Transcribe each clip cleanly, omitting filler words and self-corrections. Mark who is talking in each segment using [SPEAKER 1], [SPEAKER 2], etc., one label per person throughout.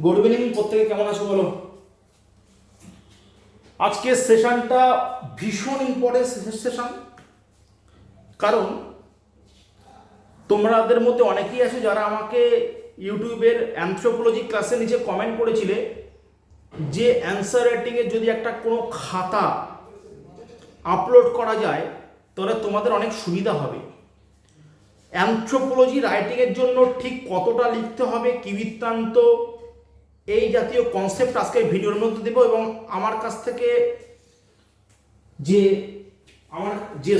[SPEAKER 1] Good evening, প্রত্যেকে কেমন আছো বলো। আজকের সেশনটা ভীষণ ইম্পর্টেন্ট সেশন, কারণ তোমাদের মধ্যে অনেকেই আছে যারা আমাকে ইউটিউবের অ্যানথ্রোপোলজি ক্লাসের নিচে কমেন্ট করেছিলে যে অ্যান্সার রাইটিংয়ের যদি একটা কোনো খাতা আপলোড করা যায় তাহলে তোমাদের অনেক সুবিধা হবে। অ্যানথ্রোপোলজি রাইটিংয়ের জন্য ঠিক কতটা লিখতে হবে, কি বৃত্তান্ত, এই জাতীয় কনসেপ্ট আজকে ভিডিওর মধ্যে দেবো। এবং আমার কাছ থেকে যে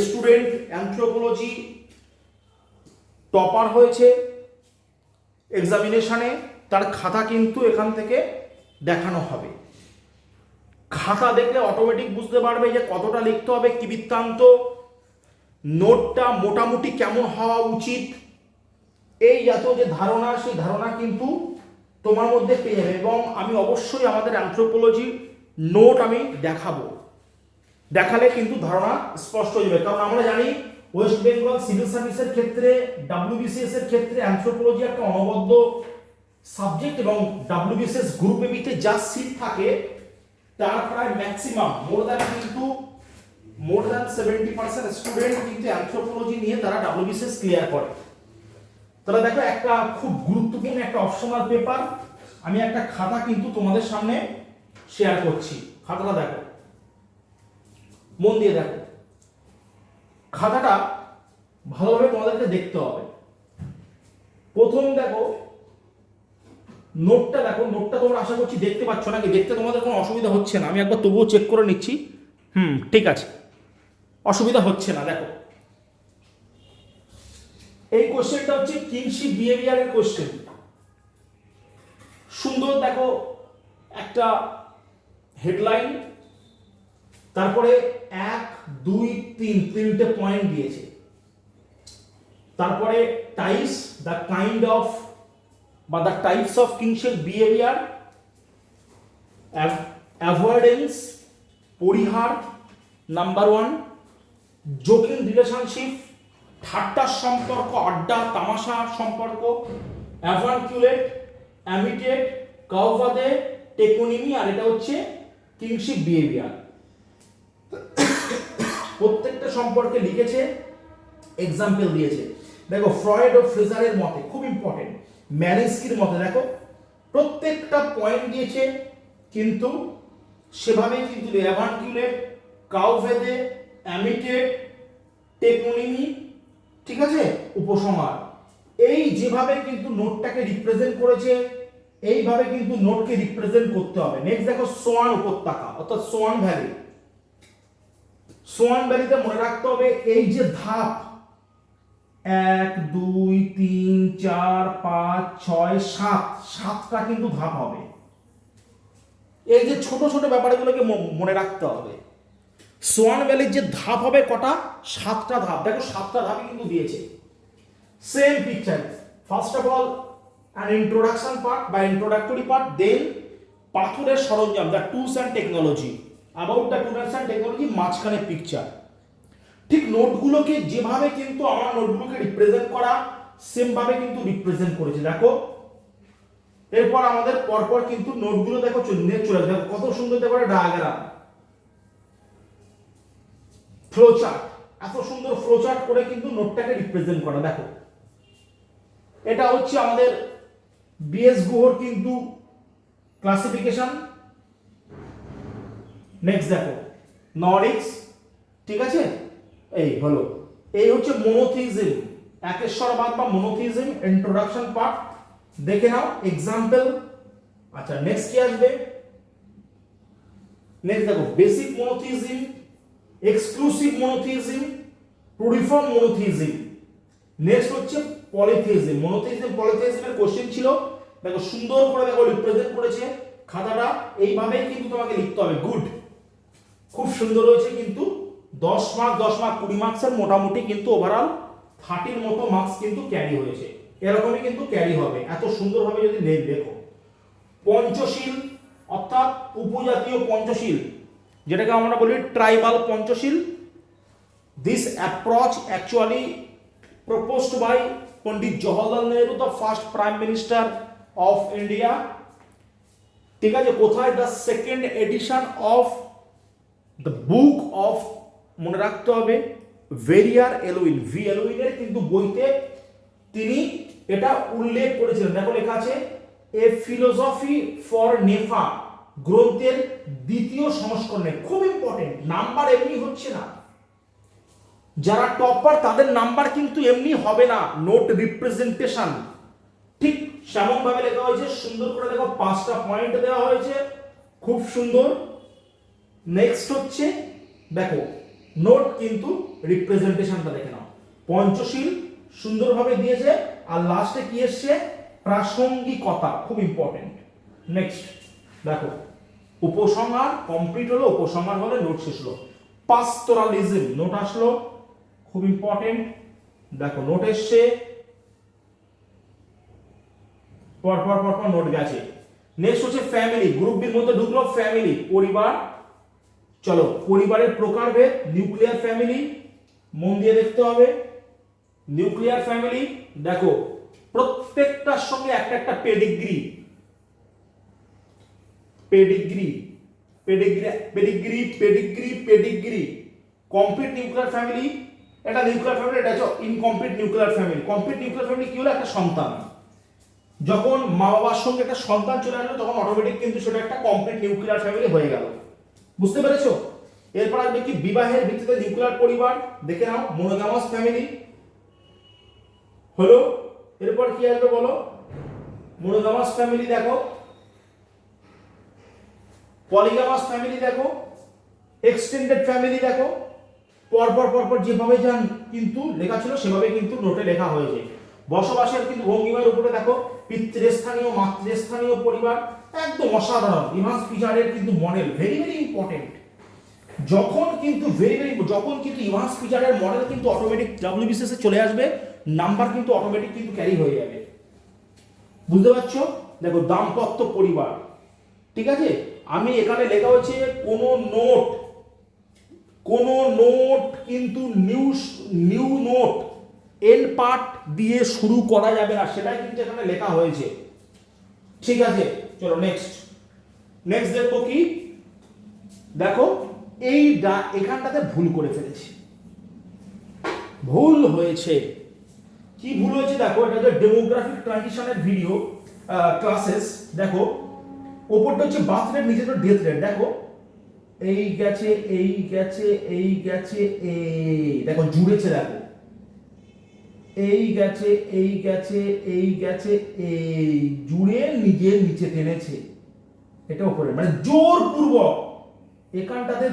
[SPEAKER 1] স্টুডেন্ট অ্যানথ্রোপোলজি টপার হয়েছে এক্সামিনেশানে, তার খাতা কিন্তু এখান থেকে দেখানো হবে। খাতা দেখলে অটোমেটিক বুঝতে পারবে যে কতটা লিখতে হবে, কি বৃত্তান্ত, নোটটা মোটামুটি কেমন হওয়া উচিত, এই জাতীয় যে ধারণা, সেই ধারণা কিন্তু তোমার মধ্যে পেয়ে যাবে। এবং আমি অবশ্যই আমাদের অ্যানথ্রোপোলজি নোট আমি দেখাবো, দেখালে কিন্তু ধারণা স্পষ্ট হয়ে যাবে। কারণ আমরা জানি ওয়েস্ট বেঙ্গল সিভিল সার্ভিসের ক্ষেত্রে, WBCS এর ক্ষেত্রে অ্যানথ্রোপোলজি একটা অনবদ্য সাবজেক্ট, এবং WBCS গ্রুপ এবিতে যা সিট থাকে তার প্রায় ম্যাক্সিমাম মোর দ্যান 70% স্টুডেন্ট কিন্তু অ্যানথ্রোপোলজি নিয়ে তারা WBCS ক্লিয়ার করে। তাহলে দেখো, একটা খুব গুরুত্বপূর্ণ একটা অপশনাল পেপার, আমি একটা খাতা কিন্তু তোমাদের সামনে শেয়ার করছি। খাতাটা দেখো, মন দিয়ে দেখো, খাতাটা ভালোভাবে তোমাদেরকে দেখতে হবে। প্রথম দেখো নোটটা, দেখো নোটটা তোমরা আশা করছি দেখতে পাচ্ছ নাকি, দেখতে তোমাদের কোনো অসুবিধা হচ্ছে না? আমি একবার তবুও চেক করে নিচ্ছি। ঠিক আছে, অসুবিধা হচ্ছে না। দেখো, এই কোশ্চেনটা হচ্ছে কিনশিপ বিহেভিয়ারের কোশ্চেন। সুন্দর দেখো, একটা হেডলাইন, তারপরে 1, 2, 3 তিনটে পয়েন্ট দিয়েছে। তারপরে টাইপস, দ্য কাইন্ড অফ বা the types of kinship behaviour, avoidance পরিহার, নাম্বার 1, জোকিং রিলেশনশিপ ঠাট্টার সম্পর্ক, আড্ডা তামাশা সম্পর্ক, অ্যাভানকুলেট, অ্যামিটেট, কাউভাদে, টেকোনিমি, আর এটা হচ্ছে কিনশিপ বিহেভিয়ার। প্রত্যেকটা সম্পর্কে লিখেছে, এক্সাম্পল দিয়েছে। দেখো, ফ্রয়েড ও ফ্রেজারের মতে, খুব ইম্পর্টেন্ট, ম্যালিন্সকির মতে, দেখো প্রত্যেকটা পয়েন্ট দিয়েছে কিন্তু সেভাবেই কিন্তু অ্যাভানকুলেট, কাউভেদে, অ্যামিটেট, টেকোনিমি, ঠিক আছে, উপসংহার, এই যেভাবে কিন্তু নোটটাকে রিপ্রেজেন্ট করেছে এইভাবে কিন্তু নোটকে রিপ্রেজেন্ট করতে হবে। নেক্সট দেখো, সোয়ান উপত্যকা অর্থাৎ সোয়ান ভ্যালি। সোয়ান ভ্যালিতে মনে রাখতে হবে এই যে ধাপ 1, 2, 3, 4, 5, 6, 7, 7টা কিন্তু ধাপ হবে। এই যে ছোট ছোট ব্যাপারগুলোকে মনে রাখতে হবে। সোয়ান ভ্যালির যে ধাপ হবে কটা, 7টা ধাপ। দেখো 7টা ধাপই কিন্তু দিয়েছে। Same picture, first of all an introduction part বা introductory part, then পাথরের সরঞ্জাম, the tools and technology, about the tools and technology, মাঝখানে পিকচার। ঠিক নোটগুলোকে যেভাবে কিন্তু আমার নোটগুলোকে রিপ্রেজেন্ট করা, সেম ভাবে কিন্তু রিপ্রেজেন্ট করেছে। দেখো, এরপর আমাদের পরপর কিন্তু নোটগুলো দেখো চলে দেখো কত সুন্দর, দেখো ডায়াগ্রাম, ফ্লোচার্ট, এত সুন্দর ফ্লোচার্ট করে কিন্তু নোটটাকে রিপ্রেজেন্ট করা। দেখো, এটা হচ্ছে আমাদের বিএস গুহর কিন্তু ক্লাসিফিকেশন। নেক্সট দেখো, নরিক্স, ঠিক আছে, এই হলো, এই হচ্ছে মোনোথিজম, একেশ্বরবাদ বা মোনোথিজম, ইন্ট্রোডাকশন পার্ট দেখে নাও, এক্সাম্পল। আচ্ছা, নেক্সট কি আসবে? নেক্সট দেখো, বেসিক মোনোথিজম, এক্সক্লুসিভ মোনোথিজম, প্লুরিফর্ম মোনোথিজম। নেক্সট হচ্ছে পলিথিজম। মোনোথিজম পলিথিজমের কোশ্চেন ছিল, দেখো সুন্দর করে দেখো রিপ্রেজেন্ট করেছে। খাতাটা এইভাবেই কিন্তু তোমাকে লিখতে হবে। গুড, খুব সুন্দর হয়েছে কিন্তু 10 মার্ক 20 মার্কসের মোটামুটি কিন্তু ওভারঅল 30 মতো মার্কস কিন্তু ক্যারি হয়েছে। এরকমই কিন্তু ক্যারি হবে এত সুন্দরভাবে যদি দেখো। পঞ্চশীল অর্থাৎ উপজাতীয় পঞ্চশীল, যেটাকে আমরা বলি tribal Panchsheel, this approach actually proposed by Pandit Jawaharlal Nehru, the first Prime Minister of India. ঠিক আছে, কোথায়? The second edition of the book of, মনে রাখতে হবে, ভেরিয়ার এলোইন, ভি এলোইনের কিন্তু বইতে তিনি এটা উল্লেখ করেছিলেন। দেখো লেখা আছে এ ফিলোসফি ফর নেফা গ্রন্থের দ্বিতীয় সংস্করণে। খুব ইম্পর্টেন্ট, নাম্বার এমনি হচ্ছে না, যারা টপার তাদের নাম্বার কিন্তু এমনি হবে না, নোট রিপ্রেজেন্টেশন ঠিক সেমন ভাবে লেখা হয়েছে, সুন্দর করে দেখো 5টা পয়েন্ট দেওয়া হয়েছে, খুব সুন্দর। নেক্সট হচ্ছে দেখো নোট কিন্তু রিপ্রেজেন্টেশনটা দেখে নাও, পঞ্চশীল সুন্দরভাবে দিয়েছে, আর লাস্টে কি এসছে? প্রাসঙ্গিকতা, খুব ইম্পর্টেন্ট। নেক্সট দেখো উপসংহার কমপ্লিট হলো, উপসংহার হলে নোট শেষ হলো। পাস্টোরালিজম নোট আসলো, খুব ইম্পর্টেন্ট। দেখো নোট এসছে, পর পর পর পর নোট গেছে। নেক্সট হচ্ছে ফ্যামিলি, গ্রুপ বির মধ্যে ঢুকলো ফ্যামিলি, পরিবার। চলো পরিবারের প্রকারভেদ, নিউক্লিয়ার ফ্যামিলি, মন দিয়ে দেখতে হবে। নিউক্লিয়ার ফ্যামিলি দেখো প্রত্যেকটার সঙ্গে একটা একটা pedigree, pedigree pedigree pedigree pedigree pedigree. Complete nuclear family, এটা নিউক্লিয়ার ফ্যামিলি, এটা হচ্ছে incomplete nuclear family. Complete nuclear family কি হলো? একটা সন্তান, যখন মা বাবার সঙ্গে একটা সন্তান চলে আসলো তখন অটোমেটিক কিন্তু সেটা একটা কমপ্লিট নিউক্লিয়ার ফ্যামিলি হয়ে গেল। বুঝতে পেরেছো? এরপর আসবে কি? বিবাহের ভিত্তিতে নিউক্লিয়ার পরিবার, দেখে নাও মনোগামাস ফ্যামিলি হলো। এরপর কি আসবে বলো? মনোগামাস ফ্যামিলি দেখো, পলিগামাস ফ্যামিলি দেখো, এক্সটেন্ডেড ফ্যামিলি দেখো, পরপর পরপর যেভাবে যান কিন্তু লেখা ছিল সেভাবে কিন্তু নোটে লেখা হয়েছে। বসবাসের কিন্তু ভঙ্গিমার উপরে দেখো পিতৃস্থানীয় মাতৃস্থানীয় পরিবার, একদম অসাধারণ। ইভান্স পিচারের কিন্তু মডেল ভেরি ভেরি ইম্পর্টেন্ট। যখন কিন্তু ইভান্স পিচারের মডেল কিন্তু অটোমেটিক ডব্লিউবিসিএস এ চলে আসবে, নাম্বার কিন্তু অটোমেটিক কিন্তু ক্যারি হয়ে যাবে। বুঝতে পারছো? দেখো দাম্পত্য পরিবার, ঠিক আছে। আমি এখানে লেখা হয়েছে কোন নোট কিন্তু নিউ নোট এন পার্ট দিয়ে শুরু করা যাবে না, সেটাই কিন্তু এখানে লেখা হয়েছে। ঠিক আছে, চলো নেক্সট দেখো কি? দেখো এখানটাতে ভুল করে ফেলেছি, ভুল হয়েছে। কি ভুল হয়েছে দেখো, এটা হচ্ছে ডেমোগ্রাফিক ট্রানজিশনের ভিডিও ক্লাসেস। দেখো ওপরটা হচ্ছে বার্থ রেট, নিচে তো ডেথ রেট। দেখো এই গেছে এই গেছে এই গেছে, এই দেখো জুড়েছে, দেখো এই গেছে এই গেছে এই গেছে, এই জুড়ে নিজের নিচে টেনেছে, এটা উপরে মানে জোরপূর্বক। এখানটাতে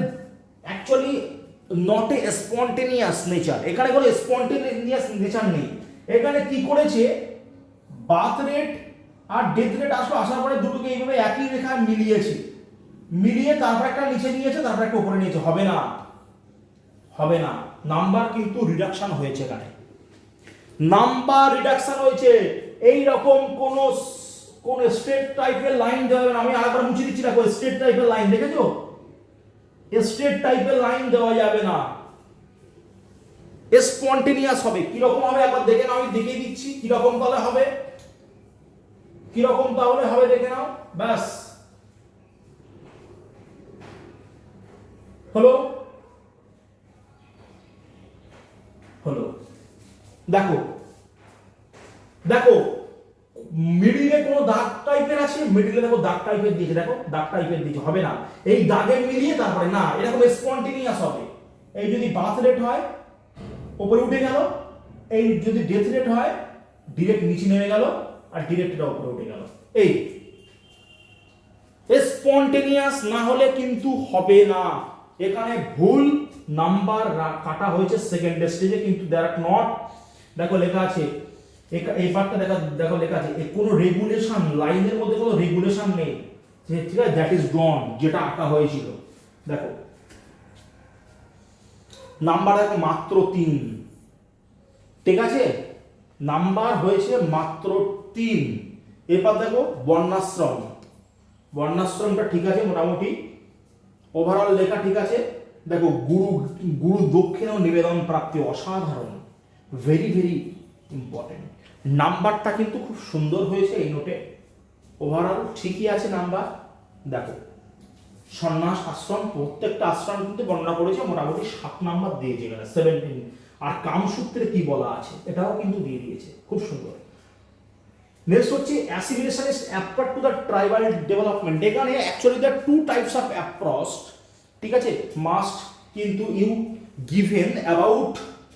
[SPEAKER 1] actually not a spontaneous nature, এখানে কোনো স্পন্টেনিয়াস নেচার নেই। এখানে কি করেছে? বার্থ রেট আর ডেথ রেট আসলো, আসার পরে দুটোকে এইভাবে একই রেখা মিলিয়ে তারপর একটা নিচে নিয়েছে, তারপর একটা উপরে নিয়েছে। হবে না, নাম্বার কিন্তু রিডাকশন হয়েছে। এখানে নাম্বার রিডাকশন হয়েছে। এই রকম কোন স্ট্রেট টাইপের লাইন দেওয়া যাবে না। আমি আরেকবার মুছে দিচ্ছি, দেখো স্ট্রেট টাইপের লাইন দেখেছো? স্ট্রেট টাইপের লাইন দেওয়া যাবে না, স্পন্টেনিয়াস হবে। কিরকম হবে একবার দেখে নাও, আমি দেখিয়ে দিচ্ছি কিরকম তাহলে হবে, দেখে নাও। ব্যাস হলো। দেখো মিডিলে কোনো দাগ টাইপের আছে, মিডিলে দেখো দাগ টাইপের দিয়েছে, দেখো দাগ টাইপের দিয়েছে, হবে না। এই দাগের মিলিয়ে তারপরে না, এরকম স্পন্টেনিয়াস হবে। এই যদি বার্থ রেট হয় উপরে উঠে গেল, এই যদি ডেথ রেট হয় ডিরেক্ট নিচে নেমে গেল, আর ডিরেক্ট এটা উপরে উঠে গেল। এই স্পন্টেনিয়াস না হলে কিন্তু হবে না। এখানে ভুল নাম্বার কাটা হয়েছে সেকেন্ড স্টেজে, কিন্তু দ্যাট নট। দেখো লেখা আছে এই পার্টটা দেখো লেখা আছে কোনো রেগুলেশন, লাইনের মধ্যে কোনো রেগুলেশন নেই, ঠিক আছে, দ্যাট ইজ গন, যেটা আঁকা হয়েছিল। দেখো নাম্বার দেখো মাত্র 3, ঠিক আছে, নাম্বার হয়েছে মাত্র 3। এরপর দেখো বর্ণাশ্রমটা ঠিক আছে, মোটামুটি ওভারঅল লেখা ঠিক আছে। দেখো গুরু দক্ষিণেও নিবেদন প্রাপ্তি, অসাধারণ, ভেরি ভেরি ইম্পর্টেন্ট। নাম্বারটা কিন্তু খুব সুন্দর হয়েছে এই নোটে, ওভারঅল ঠিকই আছে নাম্বার। দেখো সন্ন্যাস আশ্রম, প্রত্যেকটা আশ্রম কিন্তু বর্ণনা করেছে, মোটামুটি 7 নাম্বার দিয়েছে এখানে 17। আর কামসূত্রে কি বলা আছে এটাও কিন্তু দিয়ে দিয়েছে, খুব সুন্দর। নেক্সট হচ্ছে assimilation is approach to the tribal development. এখানে actually the two types of approach, ঠিক আছে, মাস্ট কিন্তু ইউ গিভেন অ্যাবাউট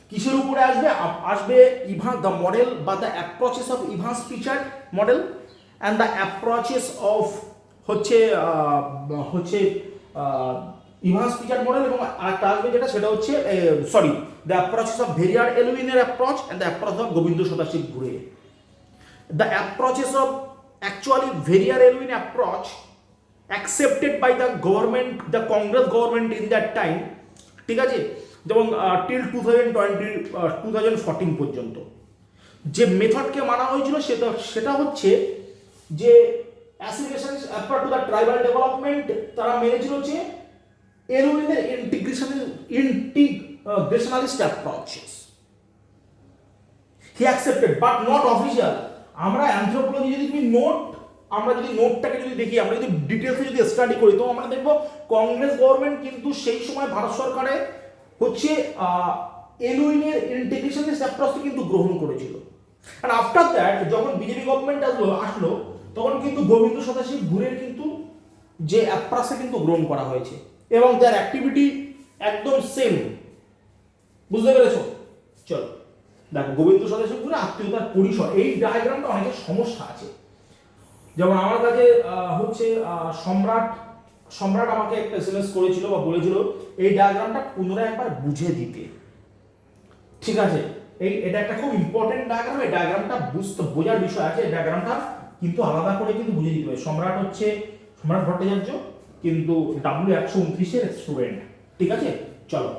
[SPEAKER 1] কিসের উপরে আসবে, আসবে ইভান দ্য মডেল বা the approaches of Evans Pritchard model and the approaches of হচ্ছে ইভান্স পিচার্ড মডেল, এবং আরেকটা আসবে যেটা সেটা হচ্ছে sorry the approaches of Verrier এলুইনের approach and the approach of Govind Sadashiv Ghurye. The approaches of actually Verrier-Elwin approach accepted by the government, the Congress government in that time, ঠিক আছে, যেমন টিল 2014 পর্যন্ত যে মেথডকে মানা হয়েছিল সেটা হচ্ছে যে assimilation approach to the tribal development, তারা মেনেছিল যে এলুইনের integrationalist approaches he accepted but not official. আমরা অ্যানথ্রোপোলজি যদি তুমি আমরা যদি নোটটাকে যদি দেখি, আমরা যদি ডিটেলসে যদি স্টাডি করি, তো আমরা দেখব কংগ্রেস গভর্নমেন্ট কিন্তু সেই সময় ভারত সরকারে হচ্ছে এলুইনের ইন্টিগ্রেশনিস্ট অ্যাপ্রোচটি কিন্তু গ্রহণ করেছিল। আর আফটার দ্যাট যখন বিজেপি গভর্নমেন্ট আসলো তখন কিন্তু গোবিন্দ সদাশিব ঘুরের কিন্তু যে অ্যাপ্রোচটা কিন্তু গ্রহণ করা হয়েছে এবং তার অ্যাক্টিভিটি একদম সেম। বুঝতে পেরেছো? চলো দেখো গোবিন্দ সদাশিব ঘুরে আত্মীয়তার পরিসর, এই ডায়াগ্রামটা অনেকের সমস্যা আছে। যেমন আমার কাছে হচ্ছে সম্রাট আমাকে একটা এসএমএস করেছিল বা বলেছিল এই ডায়াগ্রামটা পুনরায় একবার বুঝে দিতে, ঠিক আছে। এটা একটা খুব ইম্পর্টেন্ট ডায়াগ্রাম, এই ডায়াগ্রামটা বোঝার বিষয় আছে, এই ডায়াগ্রামটা কিন্তু আলাদা করে কিন্তু বুঝে দিতে হবে। সম্রাট ভট্টাচার্য কিন্তু W129 এর স্টুডেন্ট, ঠিক আছে। চলো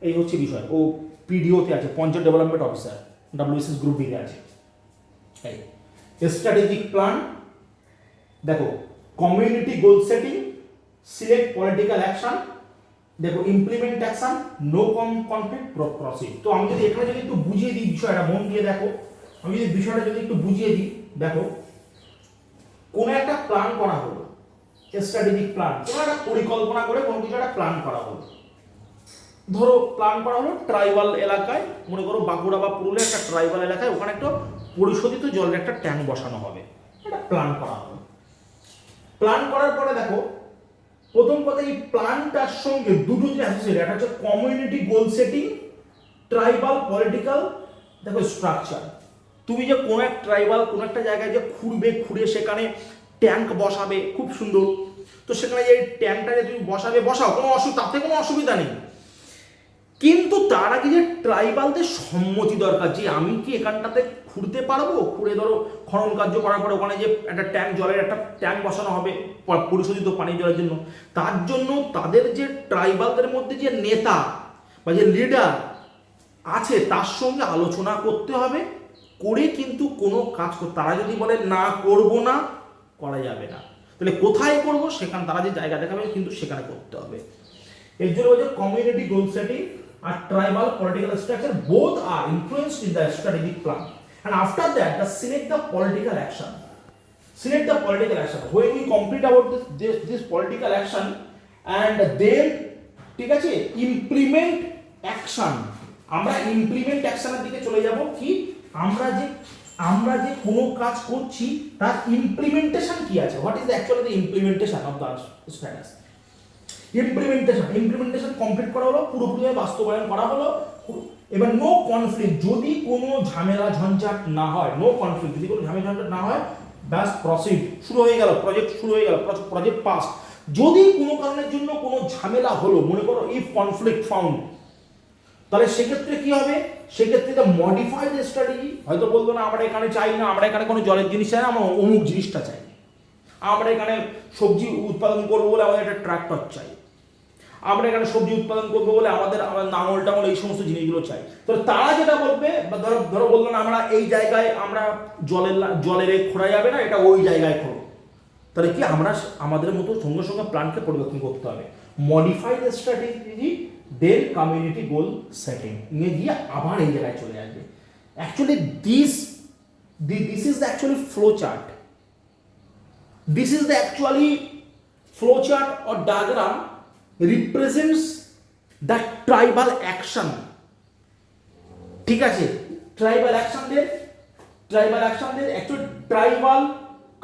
[SPEAKER 1] এই হচ্ছে বিষয়, ও পিডিওতে আছে, panchayat development officer, WSS group বিতে আছে। স্ট্র্যাটেজিক প্ল্যান, দেখো community goal setting, select political action, দেখো implement action, no conflict proceed. তো আমি যদি এখানে যদি একটু বুঝিয়ে দিই বিষয়টা, মন দিয়ে দেখো, আমি যদি বিষয়টা যদি একটু বুঝিয়ে দিই, দেখো কোনো একটা প্ল্যান করা হলো, স্ট্র্যাটেজিক প্ল্যান, কোনো একটা পরিকল্পনা করে কোনো কিছু একটা প্ল্যান করা হলো। ধরো প্ল্যান করা হলো ট্রাইবাল এলাকায়, মনে করো বাঁকুড়া বা পুরুলিয়া একটা ট্রাইবাল এলাকায়, ওখানে একটা পরিশোধিত জলের একটা ট্যাঙ্ক বসানো হবে, এটা প্ল্যান করা হলো। প্ল্যান করার পরে দেখো প্রথম কথা, এই প্ল্যানটার সঙ্গে দুটো যে অ্যাসোসিয়েট, একটা হচ্ছে community goal setting, tribal political, দেখো স্ট্রাকচার। তুমি যে কোনো এক ট্রাইবাল কোনো একটা জায়গায় যে খুঁড়ে সেখানে ট্যাঙ্ক বসাবে, খুব সুন্দর, তো সেখানে যে ট্যাঙ্কটা যে তুমি বসাও, তাতে কোনো অসুবিধা নেই, কিন্তু তার আগে যে ট্রাইবালদের সম্মতি দরকার, যে আমি কি এখানটাতে খুঁড়তে পারবো, খুঁড়ে ধরো খনন কার্য করার পরে ওখানে যে একটা জলের একটা ট্যাঙ্ক বসানো হবে পরিশোধিত পানি জলের জন্য, তার জন্য তাদের যে ট্রাইবালদের মধ্যে যে নেতা বা যে লিডার আছে তার সঙ্গে আলোচনা করতে হবে, করে কিন্তু কোনো কাজ তারা যদি বলে না করব না, করা যাবে না, তাহলে কোথায় করব, সেখানে তারা যে জায়গা দেখাবে কিন্তু সেখানে করতে হবে। এর জন্য হচ্ছে কমিউনিটি গোল সেটিং আর tribal political structure both are influenced in the strategic plan, and after that select the political action. When we complete about this political action and then ঠিক আছে implement action, আমরা implement action এর দিকে চলে যাব। কি আমরা যে কোনো কাজ করছি তার ইমপ্লিমেন্টেশন কি আছে, what is actually the implementation of the status. Implementation complete করা হলো, পুরোপুরি বাস্তবায়ন করা হলো। এবার নো কনফ্লিক্ট, যদি কোনো ঝামেলা ঝঞ্ঝাট না হয়, যদি কোনো ঝামেলা ঝঞ্ঝাট না হয়, ব্যাস প্রসিড, শুরু হয়ে গেল, প্রজেক্ট পাস। যদি কোনো কারণের জন্য কোনো ঝামেলা হলো, মনে করো ইফ কনফ্লিক্ট ফাউন্ড, তাহলে সেক্ষেত্রে কি হবে, সেক্ষেত্রে মডিফাইড স্ট্র্যাটেজি, হয়তো বলবো না আমরা এখানে চাই না, আমরা এখানে কোনো জলের জিনিস চাই না, আমরা অমুক জিনিসটা চাই, আমরা এখানে সবজি উৎপাদন করবো বলে আমাদের একটা ট্রাক্টর চাই, আমরা এখানে সবজি উৎপাদন করবো বলে আমাদের নাঙল টাঙল এই সমস্ত জিনিসগুলো চাই। তো তারা যেটা বলবে, বা ধরো বললো না আমরা এই জায়গায় আমরা জলের খোঁড়া যাবে না, এটা ওই জায়গায় খোঁড়ো, তাহলে কি আমরা আমাদের মতো সঙ্গে সঙ্গে প্ল্যানকে পরিবর্তন করতে হবে। Modified strategy, then community goal setting, নিয়ে গিয়ে আবার এই জায়গায় চলে আসবে। Actually this is the actually flow chart, this is the actually flowchart or diagram represents the tribal action, ঠিক আছে, ট্রাইবাল অ্যাকশনদের actually tribal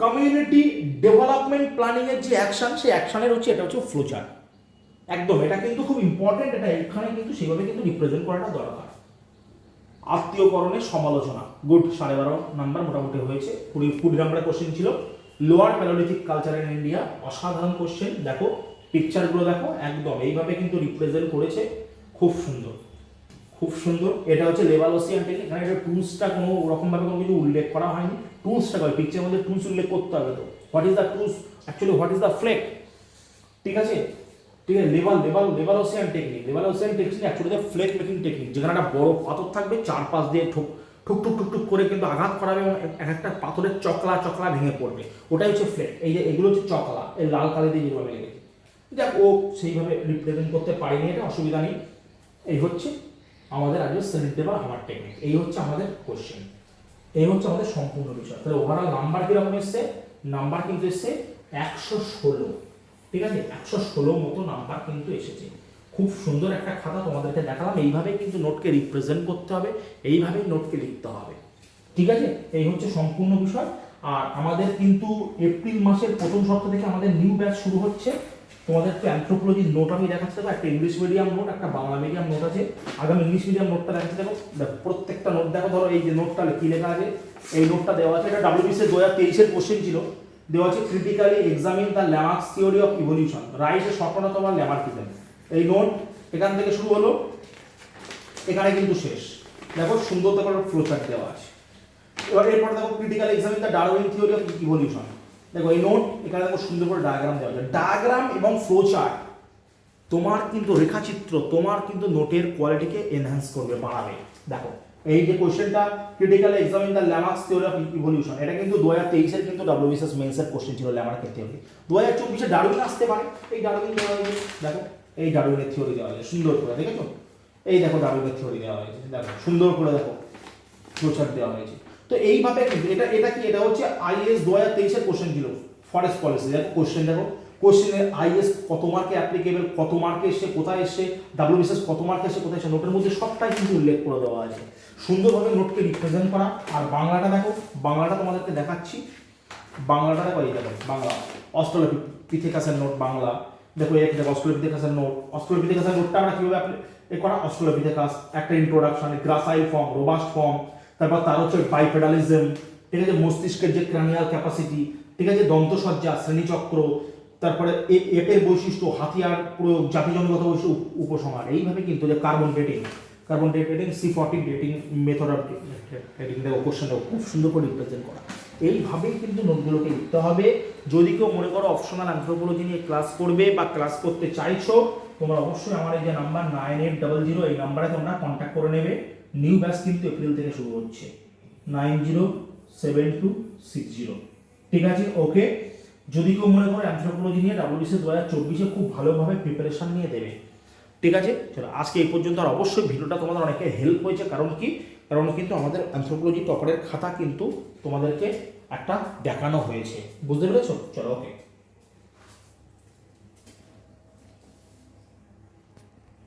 [SPEAKER 1] community development planning এর যে অ্যাকশন, সেই অ্যাকশনের হচ্ছে এটা হচ্ছে ফ্লোচার্ট। একদম এটা কিন্তু খুব ইম্পর্টেন্ট, এটা এখানে কিন্তু সেভাবে কিন্তু রিপ্রেজেন্ট করাটা দরকার। আত্মীয়করণের সমালোচনা, গুড, 12.5 নাম্বার মোটামুটি হয়েছে। 20 নাম্বারের কোশ্চেন ছিল লোয়ার প্যালোলিথিক কালচার ইন ইন্ডিয়া, অসাধারণ কোশ্চেন। দেখো পিকচারগুলো দেখো, একদম এইভাবে কিন্তু রিপ্রেজেন্ট করেছে, খুব সুন্দর খুব সুন্দর। এটা হচ্ছে লেভালোসিয়ান টেকনিক, এখানে এটা টুলসটা কোনো রকমভাবে কোনো কিছু উল্লেখ করা হয়নি। টুলসটা করে পিকচারের মধ্যে টুলস উল্লেখ করতে হবে। তো what is the tools, actually what is the flake, ঠিক আছে, ঠিক আছে। Levalloisian technique actually flake making technique, যেখানে একটা বড় পাথর থাকবে, চারপাশ দিয়ে ঠুক ঠুক ঠুক ঠুক ঠুক করে কিন্তু আঘাত করাবে এবং এক একটা পাথরের চকলা ভেঙে পড়বে, ওটাই হচ্ছে ফ্লেক। এই যে এগুলো হচ্ছে চকলা, এই লাল কালি দিয়ে যেভাবে লেগেছে, দেখ ও সেইভাবে রিপ্রেজেন্ট করতে পারিনি, এটা অসুবিধা নেই। এই হচ্ছে আমাদের আজকে সেন্টেবল হামার টেকনিক, এই হচ্ছে আমাদের কোশ্চেন, এই হচ্ছে আমাদের সম্পূর্ণ বিষয়। তাহলে ওভারঅল নাম্বার কিরকম এসছে, নাম্বার কিন্তু এসছে 116, ঠিক আছে, 116 মতো নাম্বার কিন্তু এসেছে। খুব সুন্দর একটা খাতা তোমাদেরকে দেখালাম, এইভাবে কিন্তু নোটকে রিপ্রেজেন্ট করতে হবে, এইভাবেই নোটকে লিখতে হবে, ঠিক আছে। এই হচ্ছে সম্পূর্ণ বিষয়। আর আমাদের কিন্তু এপ্রিল মাসের প্রথম সপ্তাহ থেকে আমাদের নিউ ব্যাচ শুরু হচ্ছে। তোমাদের তো অ্যানথ্রোপোলজির নোট আমি দেখাচ্ছি, দেখো একটা ইংলিশ মিডিয়াম নোট, একটা বাংলা মিডিয়াম নোট আছে। আগামী ইংলিশ মিডিয়াম নোটটা দেখাচ্ছি, দেখো প্রত্যেকটা নোট দেখো, ধরো এই যে নোটটা কি লেখা আছে, এই নোটটা দেওয়া আছে, এটা WBCS 2023 কোশ্চেন ছিল, দেওয়া আছে critically examine the Lamarck's theory of evolution, right এ স্বপ্ন তোমার ল্যামার্কিজম। এই নোট এখান থেকে শুরু হলো, এখানে কিন্তু শেষ। দেখো সুন্দর দেখো ফ্লোচার্ট দেওয়া আছে। এবার এরপর দেখো critically examine the Darwin theory of evolution, দেখো এই নোট, এখানে দেখো সুন্দর করে ডায়াগ্রাম দেওয়া আছে। ডায়াগ্রাম এবং ফ্লোচার্ট তোমার কিন্তু রেখাচিত্র তোমার কিন্তু নোটের কোয়ালিটিকে এনহ্যান্স করবে, বাড়াবে। দেখো এই যে কোশ্চেনটা critically examine the Lamarck's theory of evolution, এটা কিন্তু 2023 কিন্তু WBCS মেন্সের কোশ্চেন ছিল ল্যামার্কের থিওরি। 2024 ডারউইন আসতে পারে, এই ডারউইন দেওয়া হয়েছে, দেখো এই ডারউইনের থিওরি দেওয়া হয়েছে সুন্দর করে, দেখেছো, এই দেখো ডারউইনের থিওরি দেওয়া হয়েছে, দেখো সুন্দর করে দেখো ফ্লোচার্ট দেওয়া হয়েছে। তো এইভাবে কিন্তু এটা কি, এটা হচ্ছে IAS 2023 কোশ্চেন ছিল, ফরেস্ট পলিসি। দেখো কোশ্চেন, দেখো কোশ্চেনের IAS কত মার্কে অ্যাপ্লিকেবল, কত মার্কে এসে কোথায় এসে, WBCS কত মার্কে এসে কোথায় এসে, নোটের মধ্যে সবটাই কিন্তু উল্লেখ করে দেওয়া আছে। সুন্দরভাবে নোটকে রিপ্রেজেন্ট করা। আর বাংলাটা দেখো, বাংলাটা তোমাদেরকে দেখাচ্ছি, বাংলাটা দেখো, এই দেখো বাংলা অস্ট্রেলোপিথেকাসের নোট বাংলা, দেখো এই দেখো অস্ট্রেলোপিথেকাসের নোট। অস্ট্রেলোপিথেকাসের নোটটা আমরা কিভাবে এ করা, অস্ট্রেলোপিথেকাস একটা ইন্ট্রোডাকশন, গ্রাসাইল ফর্ম, রোবাস্ট ফর্ম, তারপর তার হচ্ছে বাইপেডালিজম, ঠিক আছে, মস্তিষ্কের যে ক্রানিয়াল ক্যাপাসিটি, ঠিক আছে, দন্তসজ্জা, শ্রেণীচক্র, তারপরে এপের বৈশিষ্ট্য, হাতিয়ার প্রয়োগ, জাতিজনগত বৈশিষ্ট্য, উপসংহার। এইভাবে কিন্তু যে carbon dating C40 dating method of dating, দেখো কোশ্চেনটা খুব সুন্দর করে রিপ্রেজেন্ট করা। এইভাবেই কিন্তু নোটগুলোকে লিখতে হবে। যদি কেউ মনে করো অপশনাল অ্যানথ্রোপোলজি নিয়ে ক্লাস করবে বা ক্লাস করতে চাইছো, তোমরা অবশ্যই আমার এই যে নাম্বার 9800, এই নাম্বারে তোমরা কন্ট্যাক্ট করে নেবে। নিউ ব্যাচ কিন্তু এপ্রিল থেকে শুরু হচ্ছে, 907260, ঠিক আছে, ওকে। যদি কেউ মনে করো অ্যানথ্রোপোলজি নিয়ে WBCS 2024 খুব ভালোভাবে প্রিপারেশন নিয়ে দেবে, ঠিক আছে। চলো আজকে এই পর্যন্ত। আর অবশ্যই ভিডিওটা তোমাদের অনেকে হেল্প হয়েছে, কারণ কি, কারণ কিন্তু আমাদের অ্যানথ্রোপোলজি টপারের খাতা কিন্তু তোমাদেরকে একটা দেখানো হয়েছে, বুঝতে পেরেছো। চলো ওকে।